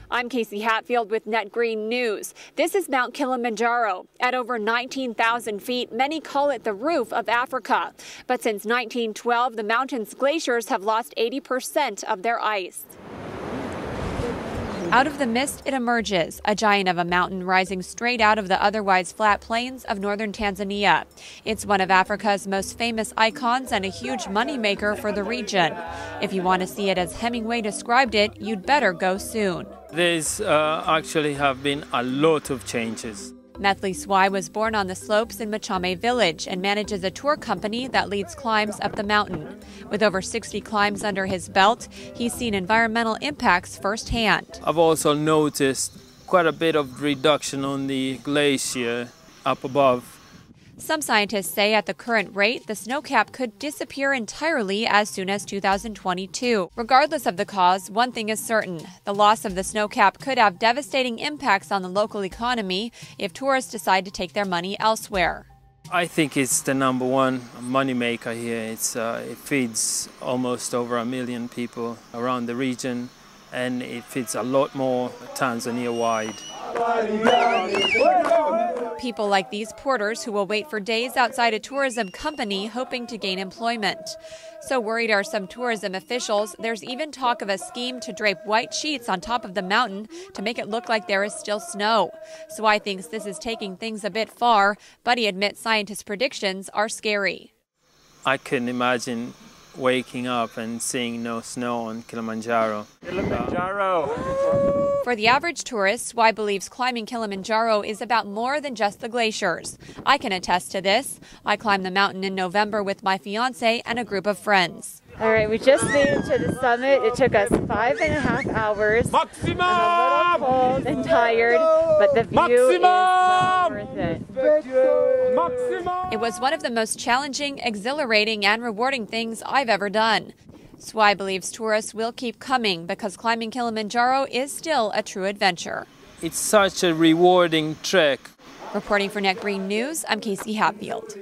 I'm Casey Hatfield with Net Green News. This is Mount Kilimanjaro. At over 19,000 feet, many call it the roof of Africa. But since 1912, the mountain's glaciers have lost 80% of their ice. Out of the mist, it emerges, a giant of a mountain rising straight out of the otherwise flat plains of northern Tanzania. It's one of Africa's most famous icons and a huge moneymaker for the region. If you want to see it as Hemingway described it, you'd better go soon. There's actually have been a lot of changes. Methley Swai was born on the slopes in Machame village and manages a tour company that leads climbs up the mountain. With over 60 climbs under his belt, he's seen environmental impacts firsthand. I've also noticed quite a bit of reduction on the glacier up above. Some scientists say at the current rate, the snowcap could disappear entirely as soon as 2022. Regardless of the cause, one thing is certain. The loss of the snowcap could have devastating impacts on the local economy if tourists decide to take their money elsewhere. I think it's the number one moneymaker here. It feeds almost over 1 million people around the region, and it feeds a lot more Tanzania-wide. People like these porters who will wait for days outside a tourism company hoping to gain employment. So worried are some tourism officials, there's even talk of a scheme to drape white sheets on top of the mountain to make it look like there is still snow. Swai thinks this is taking things a bit far, but he admits scientists' predictions are scary. I couldn't imagine waking up and seeing no snow on Kilimanjaro. For the average tourist, Swai believes climbing Kilimanjaro is about more than just the glaciers. I can attest to this. I climbed the mountain in November with my fiance and a group of friends. All right, we just made it to the summit. It took us 5.5 hours. Maximum! I'm a little cold and tired, but the view is well worth it. Maximum! It was one of the most challenging, exhilarating, and rewarding things I've ever done. Swai believes tourists will keep coming because climbing Kilimanjaro is still a true adventure. It's such a rewarding trek. Reporting for Net Green News, I'm Casey Hatfield.